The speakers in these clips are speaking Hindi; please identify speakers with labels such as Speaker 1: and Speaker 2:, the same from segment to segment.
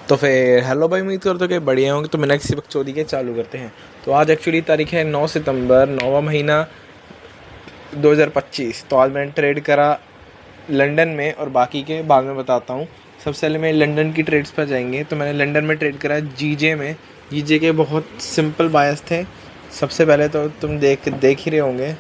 Speaker 1: तो फिर हेलो भाई, उम्मीद करते हो कि बढ़िया होंगे। तो बिना किसी बकचोदी के चालू करते हैं। तो आज एक्चुअली तारीख है 9 सितंबर, 9वां महीना 2025। तो आज मैंने ट्रेड करा लंदन में, और बाकी के बाद में बताता हूँ। सबसे पहले मैं लंदन की ट्रेड्स पर जाएंगे। तो मैंने लंदन में ट्रेड करा जीजे में। जीजे के बहुत सिंपल बायस थे। सबसे पहले तो तुम देख ही रहे होंगे,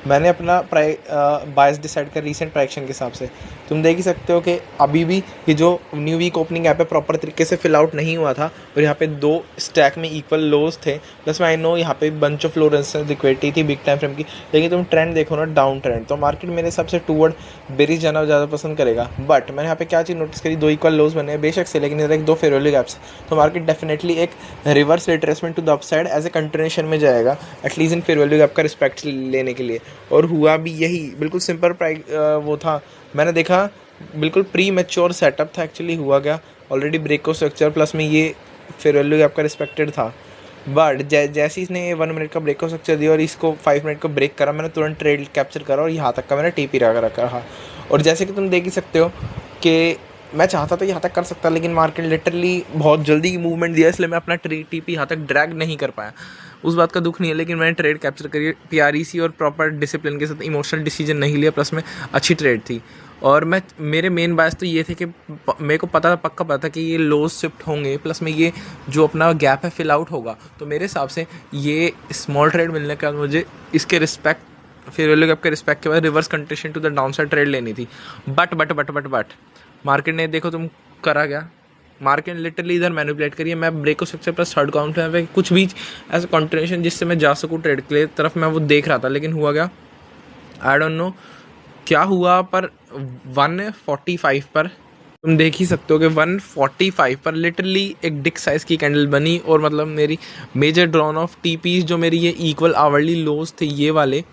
Speaker 1: मैंने अपना बायस डिसाइड कर रीसेंट प्राइक्शन के हिसाब से। तुम देख ही सकते हो कि अभी भी ये जो न्यू वीक ओपनिंग यहाँ पे प्रॉपर तरीके से फिल आउट नहीं हुआ था, और यहाँ पे दो स्टैक में इक्वल लोज थे। प्लस मैं आई नो यहाँ पे बंच ऑफ लो लिक्विडिटी थी बिग टाइम फ्रेम की। लेकिन तुम ट्रेंड देखो ना, डाउन ट्रेंड, तो मार्केट मेरे हिसाब से टूवर्ड बेरिश जाना ज़्यादा पसंद करेगा। बट मैंने यहाँ पे क्या चीज़ नोटिस करी, दो इक्वल लोज बने हैं बेशक से, लेकिन इधर एक दो फेयर वैल्यू गैप्स। तो मार्केट डेफिनेटली एक reverse retracement to the upside as a continuation में जाएगा, at least in fair value gap का रिस्पेक्ट लेने के लिए। और हुआ भी यही, बिल्कुल सिंपल वो था। मैंने देखा बिल्कुल प्री मैच्योर सेटअप था। एक्चुअली हुआ क्या, already break of structure plus में ये फेयर वैल्यू आपका रिस्पेक्टेड था। बट जैसे इसने 1 मिनट का ब्रेक ऑफ स्ट्रक्चर दिया और इसको 5 मिनट का ब्रेक करा, मैंने तुरंत ट्रेड कैप्चर करा और यहाँ तक का मैंने टीपी रखा। और जैसे कि तुम देख ही सकते हो कि मैं चाहता तो यहाँ तक कर सकता, लेकिन मार्केट लिटरली बहुत जल्दी मूवमेंट दिया, इसलिए मैं अपना टीपी यहाँ तक ड्रैग नहीं कर पाया। उस बात का दुख नहीं है, लेकिन मैंने ट्रेड कैप्चर करी पीआरईसी और प्रॉपर डिसिप्लिन के साथ। इमोशनल डिसीजन नहीं लिया, प्लस में अच्छी ट्रेड थी। और मेरे मेन बायस तो ये थे कि मेरे को पक्का पता था कि ये लोज शिफ्ट होंगे, प्लस में ये जो अपना गैप है फिल आउट होगा। तो मेरे हिसाब से ये स्मॉल ट्रेड मिलने के बाद मुझे इसके रिस्पेक्ट, फेयर वैल्यू गैप के रिस्पेक्ट के बाद reverse contraction to the down side trade लेनी थी। बट मार्केट ने देखो तुम करा गया, मार्केट लिटरली इधर मैनिपुलेट करिए। मैं break of structure plus third count पे कुछ भी ऐसा कंटिन्यूएशन जिससे मैं जा सकूँ ट्रेड के लिए तरफ, मैं वो देख रहा था। लेकिन हुआ क्या, आई डोंट नो क्या हुआ, पर 145 पर तुम देख ही सकते हो कि 145 पर लिटरली एक डिक साइज की कैंडल बनी। और मतलब मेरी मेजर ड्रॉन ऑफ टीपीज जो मेरी ये इक्वल आवरली लोज थे ये वाले,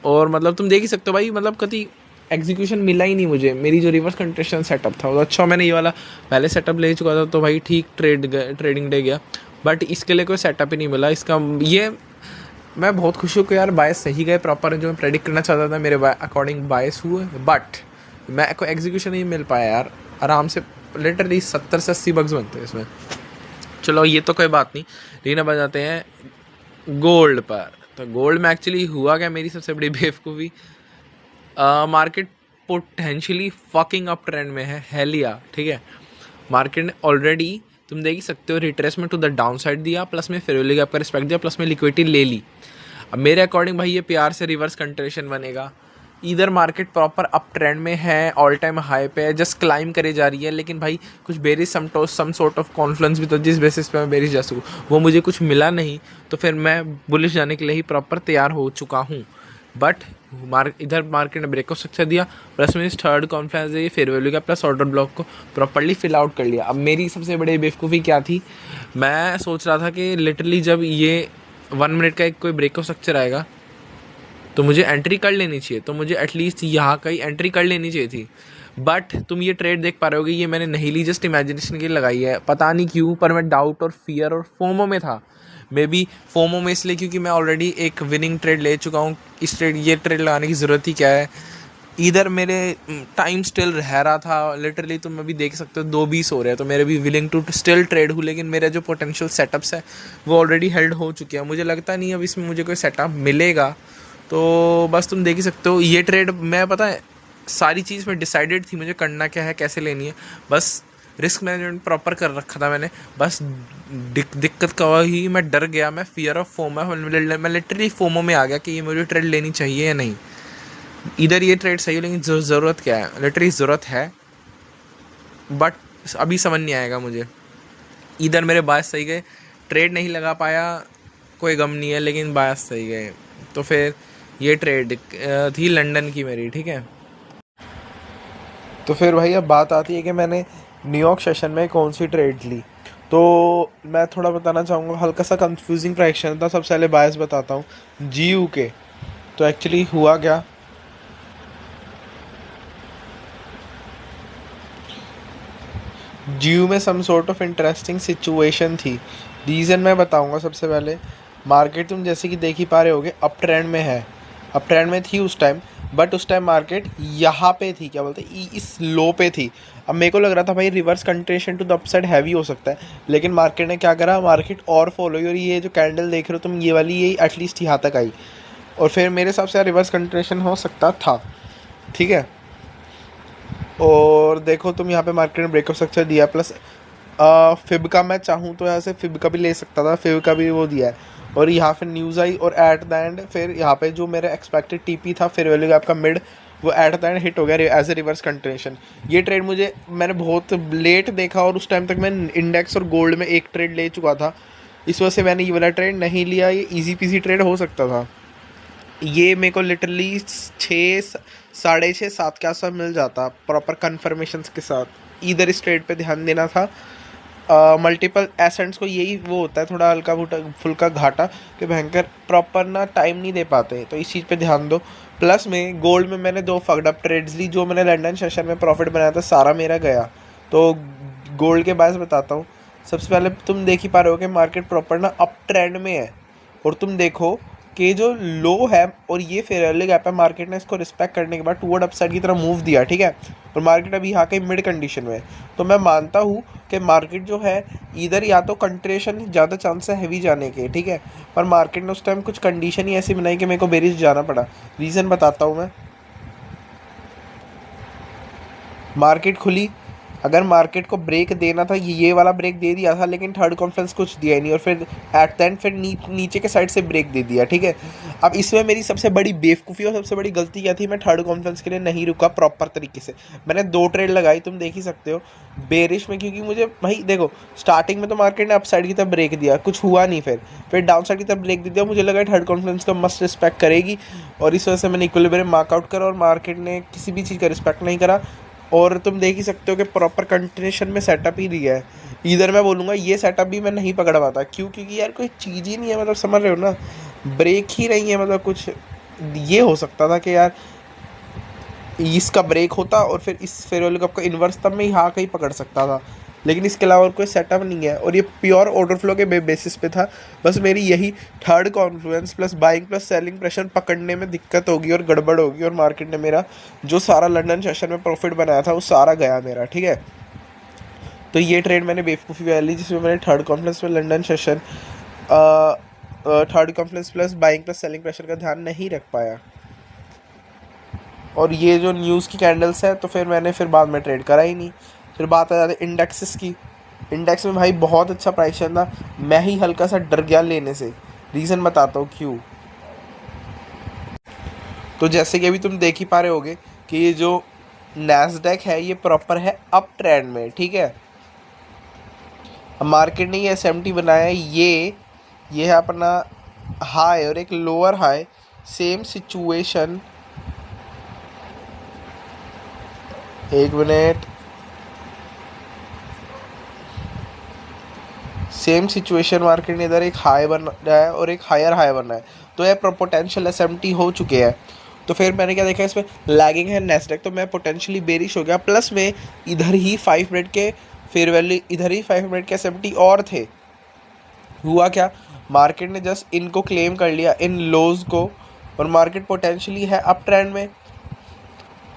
Speaker 1: और मतलब तुम देख ही सकते हो भाई, मतलब कभी एग्जीक्यूशन मिला ही नहीं मुझे। मेरी जो रिवर्स कंट्रेशन सेटअप था वो अच्छा, मैंने ये वाला पहले सेटअप ले चुका था, तो भाई ठीक ट्रेडिंग डे गया। बट इसके लिए कोई सेटअप ही नहीं मिला इसका। ये मैं बहुत खुश हूँ कि यार बायस सही गए प्रॉपर, जो मैं प्रेडिक्ट करना चाहता था मेरे अकॉर्डिंग बायस हुए। बट मैं को एग्जीक्यूशन नहीं मिल पाया यार। आराम से लिटरली 70 से 80 बग्स बनते हैं इसमें। चलो ये तो कोई बात नहीं, लेकिन अब आ जाते हैं गोल्ड पर। तो गोल्ड में एक्चुअली हुआ क्या, मेरी सबसे बड़ी बेवकूफ़ी, market potentially fucking up trend में है हेलिया, ठीक है। मार्केट ने ऑलरेडी तुम देख ही सकते हो retracement to the down side दिया, प्लस में फेयर वैल्यू गैप का रिस्पेक्ट दिया, प्लस में लिक्विडिटी ले ली। अब मेरे अकॉर्डिंग भाई ये प्यार से रिवर्स कंट्रेशन बनेगा। इधर मार्केट प्रॉपर अप ट्रेंड में है, ऑल टाइम हाई पे है, जस्ट क्लाइम करे जा रही है। लेकिन भाई कुछ bearish some sort of confluence भी, तो जिस बेसिस पे मैं बेरिश जा सकूँ वो मुझे कुछ मिला नहीं। तो फिर मैं बुलिश जाने के लिए ही प्रॉपर तैयार हो चुका हूँ। बट इधर मार्केट ने ब्रेक ऑफ स्ट्रक्चर दिया, प्लस में इस थर्ड कॉन्फ्रेंस है ये फेयर वैल्यू का प्लस ऑर्डर ब्लॉक को प्रॉपर्ली फिल आउट कर लिया। अब मेरी सबसे बड़ी बेवकूफ़ी क्या थी, मैं सोच रहा था कि लिटरली जब ये 1 मिनट का एक कोई ब्रेक ऑफ स्ट्रक्चर आएगा तो मुझे एंट्री कर लेनी चाहिए, तो मुझे एटलीस्ट यहाँ का ही एंट्री कर लेनी चाहिए थी। बट तुम ये ट्रेड देख पा रहे होगे, ये मैंने नहीं ली, जस्ट इमेजिनेशन के लिए लगाई है। पता नहीं क्यों, पर मैं डाउट और फियर और फोमो में था। मे बी फोमो में इसलिए क्योंकि मैं ऑलरेडी एक विनिंग ट्रेड ले चुका हूँ। ये ट्रेड लगाने की ज़रूरत ही क्या है। इधर मेरे टाइम स्टिल रह रहा था, लिटरली तुम अभी देख सकते हो 2:20 हो रहे हैं, तो मेरे भी विलिंग टू स्टिल ट्रेड हूँ। लेकिन मेरे जो पोटेंशियल सेटअप्स है वो ऑलरेडी हेल्ड हो चुके हैं। मुझे लगता नहीं अब इसमें मुझे कोई सेटअप मिलेगा। तो बस तुम देख ही सकते हो ये ट्रेड, मैं पता है सारी चीज़ में डिसाइडेड थी मुझे करना क्या है, कैसे लेनी है। बस रिस्क मैनेजमेंट प्रॉपर कर रखा था मैंने। बस दिक्कत का ही मैं डर गया, मैं फियर ऑफ फोमो, मैं लिटरली फोमो में आ गया कि ये मुझे ट्रेड लेनी चाहिए या नहीं। इधर ये ट्रेड सही है, लेकिन ज़रूरत क्या है, लिटरली ज़रूरत है, बट अभी समझ नहीं आएगा मुझे। इधर मेरे बायस सही गए, ट्रेड नहीं लगा पाया, कोई गम नहीं है, लेकिन बायस सही गए। तो फिर ये ट्रेड थी लंदन की मेरी, ठीक है। तो फिर भाई अब बात आती है कि मैंने न्यूयॉर्क सेशन में कौन सी ट्रेड ली। तो मैं थोड़ा बताना चाहूँगा, हल्का सा कंफ्यूजिंग प्राइक्शन था। सबसे पहले बायस बताता हूँ जीयू के। तो एक्चुअली हुआ क्या, जीयू में some sort of interesting situation थी। रीज़न मैं बताऊँगा। सबसे पहले मार्केट तुम जैसे कि देख ही पा रहे होगे अप ट्रेंड में है, अप ट्रेंड में थी उस टाइम। बट उस टाइम मार्केट यहाँ पे थी, क्या बोलते हैं, इस लो पे थी। अब मेरे को लग रहा था भाई reverse contraction to the upside heavy हो सकता है, लेकिन मार्केट ने क्या करा, मार्केट और फॉलो हुई, और ये जो कैंडल देख रहे हो तुम, ये वाली ये एटलीस्ट यहाँ तक आई, और फिर मेरे हिसाब से रिवर्स कंट्रेशन हो सकता था, ठीक है। और देखो तुम यहाँ पे मार्केट ने ब्रेकअप स्ट्रक्चर दिया, प्लस फिब का मैं चाहूँ तो यहाँ से फिब का भी ले सकता था, फिब का भी वो दिया है, और यहाँ फिर न्यूज़ आई, और एट द एंड फिर यहाँ पे जो मेरा एक्सपेक्टेड टीपी था फेयर वैल्यू गैप का मिड, वो एट द एंड हिट हो गया एज ए रिवर्स कंटिन्यूएशन। ये ट्रेड मैंने बहुत लेट देखा, और उस टाइम तक मैं इंडेक्स और गोल्ड में एक ट्रेड ले चुका था, इस वजह से मैंने ये वाला ट्रेड नहीं लिया। ये इजी पीजी ट्रेड हो सकता था, ये मेरे को लिटरली 6, 6:30, 7 के आसपास मिल जाता प्रॉपर कन्फर्मेशन के साथ। इधर इस ट्रेड पे ध्यान देना था। मल्टीपल एसेंट्स को यही वो होता है, थोड़ा हल्का फुल्का घाटा कि भयंकर प्रॉपर ना टाइम नहीं दे पाते, तो इस चीज़ पे ध्यान दो। प्लस में गोल्ड में मैंने 2 फक्ड अप ट्रेड्स ली, जो मैंने लंदन सेशन में प्रॉफिट बनाया था सारा मेरा गया। तो गोल्ड के बारे में बताता हूँ। सबसे पहले तुम देख ही पा रहे हो कि मार्केट प्रॉपर ना अप ट्रेंड में है, और तुम देखो कि जो लो है और ये फेयर वैल्यू गैप है, मार्केट ने इसको रिस्पेक्ट करने के बाद टूवर्ड अपसाइड की तरफ मूव दिया, ठीक है। और मार्केट अभी यहाँ के मिड कंडीशन में है, तो मैं मानता हूँ कि मार्केट जो है इधर या तो कंट्रेशन ज़्यादा चांस है हैवी जाने के, ठीक है। पर मार्केट ने उस टाइम कुछ कंडीशन ही ऐसी बनाई कि मेरे को बेरिश जाना पड़ा। रीज़न बताता हूँ मैं। मार्केट खुली, अगर मार्केट को ब्रेक देना था, ये वाला ब्रेक दे दिया था, लेकिन थर्ड कॉन्फ्रेंस कुछ दिया ही नहीं, और फिर एट द एंड फिर नीचे के साइड से ब्रेक दे दिया, ठीक है। अब इसमें मेरी सबसे बड़ी बेवकूफ़ी और सबसे बड़ी गलती क्या थी, मैं थर्ड कॉन्फ्रेंस के लिए नहीं रुका प्रॉपर तरीके से। मैंने 2 ट्रेड लगाई, तुम देख ही सकते हो, बेरिश में, क्योंकि मुझे भाई देखो स्टार्टिंग में तो मार्केट ने अपसाइड की तरफ ब्रेक दिया, कुछ हुआ नहीं, फिर डाउन साइड की तरफ ब्रेक दे दिया, मुझे लगा थर्ड कॉन्फ्रेंस का मस्ट रिस्पेक्ट करेगी, और इस वजह से मैंने इक्विलिब्रियम मार्कआउट करा, और मार्केट ने किसी भी चीज़ का रिस्पेक्ट नहीं करा। और तुम देख ही सकते हो कि प्रॉपर कंटिन्यूशन में सेटअप ही दिया है। इधर मैं बोलूँगा ये सेटअप भी मैं नहीं पकड़ पाता, क्यों, क्योंकि यार कोई चीज़ ही नहीं है, मतलब समझ रहे हो ना, ब्रेक ही नहीं है, मतलब कुछ ये हो सकता था कि यार इसका ब्रेक होता और फिर इस फेयर वैल्यू कप का इन्वर्स तब मैं यहाँ कहीं पकड़ सकता था, लेकिन इसके अलावा और कोई सेटअप नहीं है, और ये प्योर ऑर्डर फ्लो के बेसिस पे था। बस मेरी यही third Confluence plus buying plus selling pressure पकड़ने में दिक्कत होगी और गड़बड़ होगी, और मार्केट ने मेरा जो सारा लंदन सेशन में प्रॉफिट बनाया था वो सारा गया मेरा, ठीक है। तो ये ट्रेड मैंने बेवकूफ़ी वाली, जिसमें मैंने थर्ड कॉन्फ्लुएंस में London session third Confluence plus buying plus selling pressure का ध्यान नहीं रख पाया। और ये जो न्यूज़ की कैंडल्स है, तो फिर मैंने फिर बाद में ट्रेड करा ही नहीं। फिर बात आ जाती है इंडेक्सेस की। इंडेक्स में भाई बहुत अच्छा प्राइस था, मैं ही हल्का सा डर गया लेने से। रीज़न बताता हूँ क्यों। तो जैसे कि अभी तुम देख ही पा रहे होगे कि ये जो नैस्डैक है ये प्रॉपर है अप ट्रेंड में, ठीक है। अब मार्केट ने ये एसएमटी बनाया है, ये है अपना हाई और एक लोअर हाई, सेम सिचुएशन। एक मिनट, सेम सिचुएशन मार्केट ने इधर एक हाई बन रहा है और एक हायर हाई बन रहा है, तो ये पोटेंशियल एसएमटी हो चुके हैं। तो फिर मैंने क्या देखा, इसमें लैगिंग है नेस्डैक, तो मैं पोटेंशियली बेरिश हो गया। प्लस में इधर ही 5 मिनट के फेयर वैल्यू, इधर ही 5 मिनट के एसएमटी और थे। हुआ क्या, मार्केट ने जस्ट इनको क्लेम कर लिया, इन लोज को, और मार्केट पोटेंशियली है अप ट्रेंड में,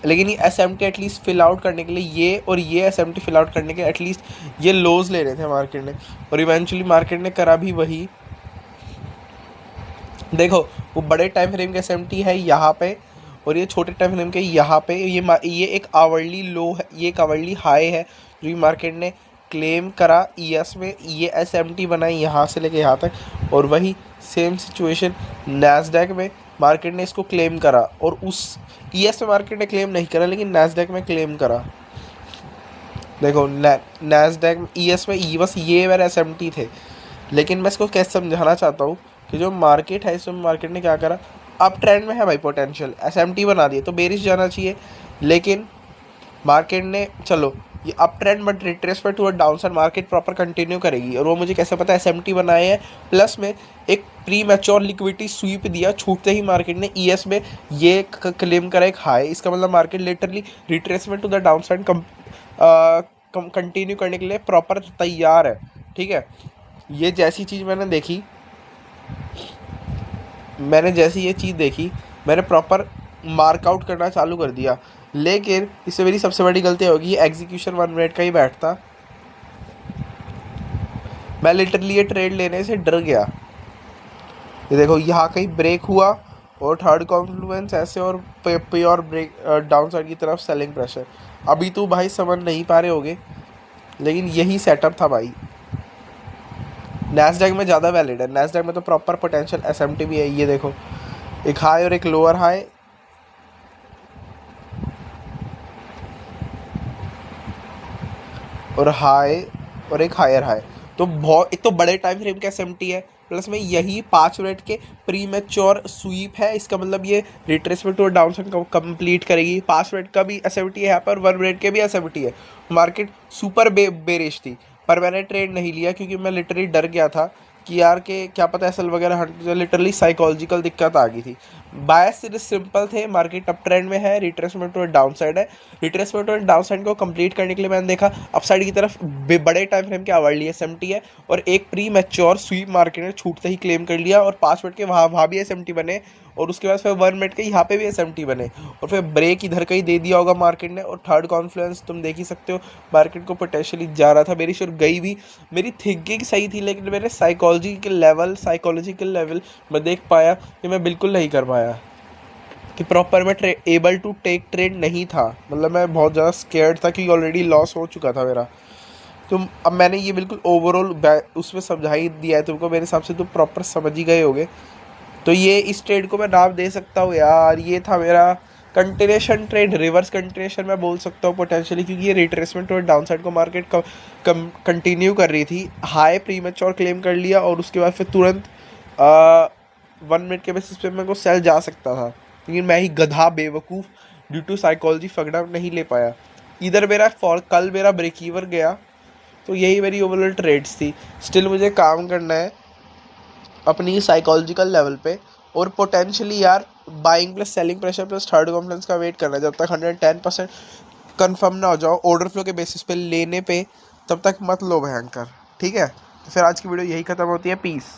Speaker 1: लेकिन ये एसएमटी एटलीस्ट फिल आउट करने के लिए, ये और ये एसएमटी फिल आउट करने के एटलीस्ट ये लोज ले रहे थे मार्केट ने, और इवेंचुअली मार्केट ने करा भी वही। देखो वो बड़े टाइम फ्रेम के एसएमटी है यहाँ पे, और ये छोटे टाइम फ्रेम के यहाँ पे, ये एक आवरली लो है, ये एक आवरली हाई है जो मार्केट ने क्लेम करा ईएस में, ये एसएमटी बनाई यहाँ से लेके यहाँ तक, और वही सेम सिचुएशन नैस्डैक में मार्केट ने इसको क्लेम करा, और उस ईएस में मार्केट ने क्लेम नहीं करा, लेकिन नैस्डैक में क्लेम करा। देखो नैस्डैक ईएस में बस ये मेरे एसएमटी थे, लेकिन मैं इसको कैसे समझाना चाहता हूँ कि जो मार्केट है इसमें मार्केट ने क्या करा, अप ट्रेंड में है भाई, पोटेंशियल एसएमटी बना दिए, तो बेरिश जाना चाहिए, लेकिन मार्केट ने चलो ये up trend but retracement to down side market proper continue करेगी, और वो मुझे कैसे पता, एसएमटी बनाए हैं, प्लस में एक प्री मैच्योर लिक्विडिटी स्वीप दिया, छूटते ही मार्केट ने ईएस में ये क्लेम करा एक हाई। इसका मतलब market literally retracement to the down side continue करने के लिए प्रॉपर तैयार है, ठीक है। ये जैसी चीज़ मैंने जैसी ये चीज़ देखी, मैंने प्रॉपर मार्कआउट करना चालू कर दिया। लेकिन इससे मेरी सबसे बड़ी गलती होगी, एग्जीक्यूशन 1 मिनट का ही बैठता। मैं लिटरली ये ट्रेड लेने से डर गया। ये देखो यहाँ कहीं ब्रेक हुआ और थर्ड कॉन्फ्लुएंस ऐसे और प्योर ब्रेक डाउन साइड की तरफ सेलिंग प्रेशर। अभी तो भाई समझ नहीं पा रहे होगे, लेकिन यही सेटअप था भाई। नैस्डैक में ज़्यादा वैलिड है, नैस्डैक में तो प्रॉपर पोटेंशियल एसएमटी भी है। ये देखो एक हाई और एक लोअर हाई, और हाई और एक हायर हाई। तो बहुत, एक तो बड़े टाइम फ्रेम का एसएमटी है, प्लस में यही 5 मिनट के प्री मैच्योर स्वीप है। इसका मतलब ये रिट्रेसमेंट और डाउन साइड कंप्लीट करेगी। 5 मिनट का भी एसएमटी है यहाँ पर, 1 मिनट के भी एसएमटी है। मार्केट सुपर बेरिश थी, पर मैंने ट्रेड नहीं लिया क्योंकि मैं लिटरली डर गया था कि यार के क्या पता एसएल वगैरह हट, लिटरली साइकोलॉजिकल दिक्कत आ गई थी। बायस सिंपल थे, मार्केट अप ट्रेंड में है, रिट्रेसमेंट और डाउन साइड है। रिट्रेसमेंट और डाउन साइड को कंप्लीट करने के लिए मैंने देखा अपसाइड की तरफ बड़े टाइम फ्रेम के आवर्ली एसएमटी है, और एक प्री मैच्योर स्वीप मार्केट ने छूटते ही क्लेम कर लिया, और 5 मिनट के वहाँ भी एसएमटी बने, और उसके बाद फिर 1 मिनट के यहाँ पे भी एसएमटी बने, और फिर ब्रेक इधर का ही दे दिया होगा मार्केट ने। और थर्ड कॉन्फ्लुएंस तुम देख ही सकते हो, मार्केट को पोटेंशियली जा रहा था बेरिश और गई भी। मेरी थिंकिंग सही थी, लेकिन मेरे साइकोलॉजिकल लेवल मैं देख पाया कि मैं बिल्कुल नहीं कर पाया, कि प्रॉपर मैं एबल टू टेक ट्रेड नहीं था। मतलब मैं बहुत ज़्यादा स्केर्ड था क्योंकि ऑलरेडी लॉस हो चुका था मेरा। तो अब मैंने ये बिल्कुल ओवरऑल उसमें समझा ही दिया है तुमको, मेरे हिसाब से तुम प्रॉपर समझ ही गए होगे। तो ये इस ट्रेड को मैं नाम दे सकता हूँ यार, ये था मेरा कंटिन्यूशन ट्रेड, रिवर्स कंटिन्यूशन मैं बोल सकता हूँ पोटेंशियली, क्योंकि ये रिट्रेसमेंट और डाउन साइड को मार्केट कंटिन्यू कर रही थी। हाई प्रीमेच्योर क्लेम कर लिया, और उसके बाद फिर तुरंत 1 मिनट के बेसिस पे मेरे को सेल जा सकता था, लेकिन मैं ही गधा बेवकूफ़ ड्यू टू साइकोलॉजी फकड़ा नहीं ले पाया। इधर मेरा कल मेरा ब्रेक ईवर गया। तो यही मेरी ओवरऑल ट्रेड्स थी। स्टिल मुझे काम करना है अपनी साइकोलॉजिकल लेवल पे, और पोटेंशियली यार buying plus selling pressure plus third Confluence का वेट करना है। जब तक 110% कन्फर्म ना हो जाओ ऑर्डर फ्लो के बेसिस पे लेने पे, तब तक मत लो भयंकर। ठीक है, तो फिर आज की वीडियो यही ख़त्म होती है। पीस।